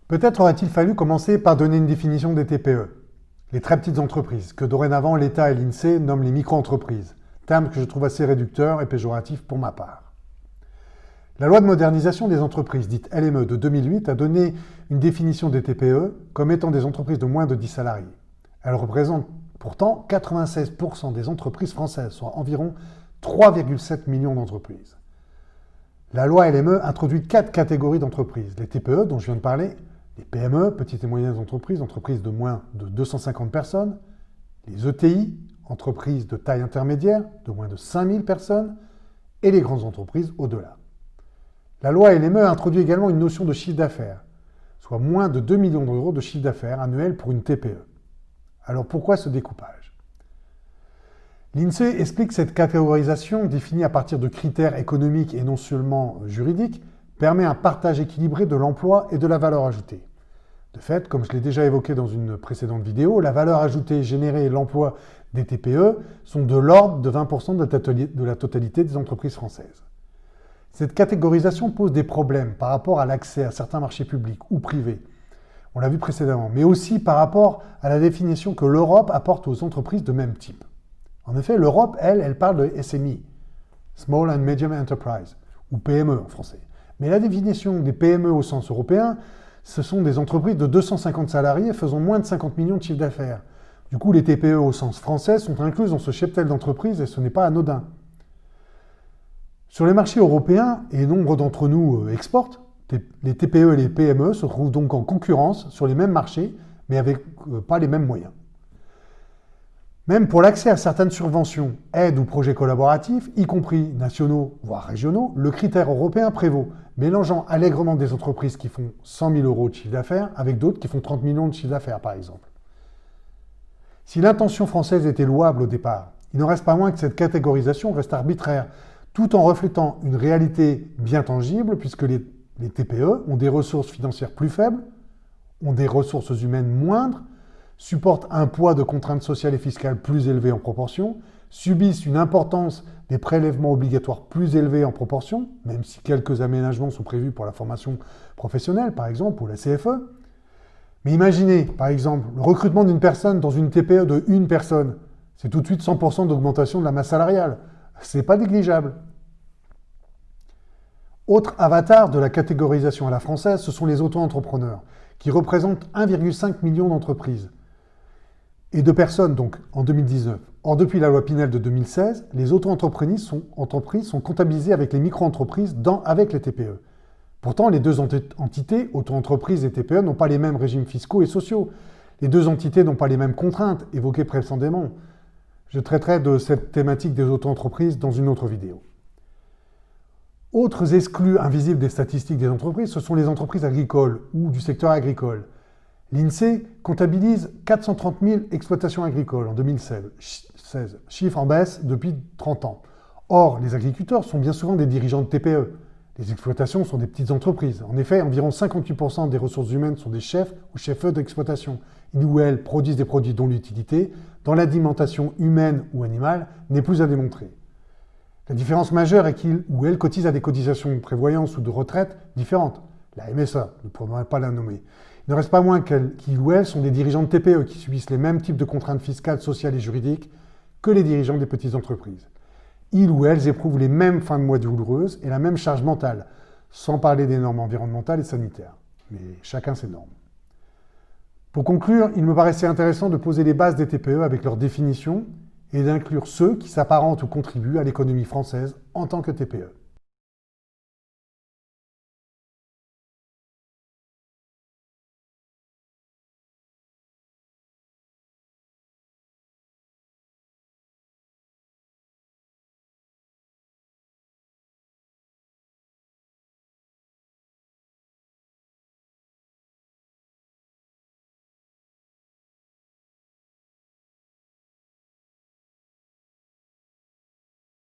Peut-être aurait-il fallu commencer par donner une définition des TPE, les très petites entreprises, que dorénavant l'État et l'INSEE nomment les micro-entreprises, terme que je trouve assez réducteur et péjoratif pour ma part. La loi de modernisation des entreprises, dite LME de 2008, a donné une définition des TPE comme étant des entreprises de moins de 10 salariés. Elle représente pourtant 96% des entreprises françaises, soit environ 3,7 millions d'entreprises. La loi LME introduit 4 catégories d'entreprises. Les TPE, dont je viens de parler, les PME, petites et moyennes entreprises, entreprises de moins de 250 personnes, les ETI, entreprises de taille intermédiaire, de moins de 5000 personnes, et les grandes entreprises au-delà. La loi LME introduit également une notion de chiffre d'affaires, soit moins de 2 millions d'euros de chiffre d'affaires annuel pour une TPE. Alors pourquoi ce découpage? L'INSEE explique que cette catégorisation, définie à partir de critères économiques et non seulement juridiques, permet un partage équilibré de l'emploi et de la valeur ajoutée. De fait, comme je l'ai déjà évoqué dans une précédente vidéo, la valeur ajoutée générée et l'emploi des TPE sont de l'ordre de 20% de la totalité des entreprises françaises. Cette catégorisation pose des problèmes par rapport à l'accès à certains marchés publics ou privés, on l'a vu précédemment, mais aussi par rapport à la définition que l'Europe apporte aux entreprises de même type. En effet, l'Europe, elle parle de SMI, Small and Medium Enterprise, ou PME en français. Mais la définition des PME au sens européen, ce sont des entreprises de 250 salariés faisant moins de 50 millions de chiffre d'affaires. Du coup, les TPE au sens français sont incluses dans ce cheptel d'entreprises et ce n'est pas anodin. Sur les marchés européens, et nombre d'entre nous exportent, les TPE et les PME se trouvent donc en concurrence sur les mêmes marchés, mais avec pas les mêmes moyens. Même pour l'accès à certaines subventions, aides ou projets collaboratifs, y compris nationaux, voire régionaux, le critère européen prévaut, mélangeant allègrement des entreprises qui font 100 000 euros de chiffre d'affaires avec d'autres qui font 30 millions de chiffre d'affaires, par exemple. Si l'intention française était louable au départ, il n'en reste pas moins que cette catégorisation reste arbitraire, tout en reflétant une réalité bien tangible, puisque les TPE ont des ressources financières plus faibles, ont des ressources humaines moindres, supportent un poids de contraintes sociales et fiscales plus élevé en proportion, subissent une importance des prélèvements obligatoires plus élevés en proportion, même si quelques aménagements sont prévus pour la formation professionnelle, par exemple, ou la CFE. Mais imaginez, par exemple, le recrutement d'une personne dans une TPE de une personne, c'est tout de suite 100% d'augmentation de la masse salariale. C'est pas négligeable. Autre avatar de la catégorisation à la française, ce sont les auto-entrepreneurs, qui représentent 1,5 million d'entreprises et de personnes donc en 2019. Or, depuis la loi Pinel de 2016, les auto-entreprises sont comptabilisées avec les micro-entreprises avec les TPE. Pourtant, les deux entités, auto-entreprises et TPE, n'ont pas les mêmes régimes fiscaux et sociaux. Les deux entités n'ont pas les mêmes contraintes évoquées précédemment. Je traiterai de cette thématique des auto-entreprises dans une autre vidéo. Autres exclus invisibles des statistiques des entreprises, ce sont les entreprises agricoles ou du secteur agricole. L'INSEE comptabilise 430 000 exploitations agricoles en 2016, chiffre en baisse depuis 30 ans. Or, les agriculteurs sont bien souvent des dirigeants de TPE. Les exploitations sont des petites entreprises. En effet, environ 58% des ressources humaines sont des chefs ou chefs d'exploitation. Ils ou elles produisent des produits dont l'utilité, dans l'alimentation humaine ou animale, n'est plus à démontrer. La différence majeure est qu'ils ou elles cotisent à des cotisations de prévoyance ou de retraite différentes. La MSA, ne pourrait pas la nommer. Il ne reste pas moins qu'ils ou elles sont des dirigeants de TPE qui subissent les mêmes types de contraintes fiscales, sociales et juridiques que les dirigeants des petites entreprises. Ils ou elles éprouvent les mêmes fins de mois douloureuses et la même charge mentale, sans parler des normes environnementales et sanitaires. Mais chacun ses normes. Pour conclure, il me paraissait intéressant de poser les bases des TPE avec leur définition et d'inclure ceux qui s'apparentent ou contribuent à l'économie française en tant que TPE.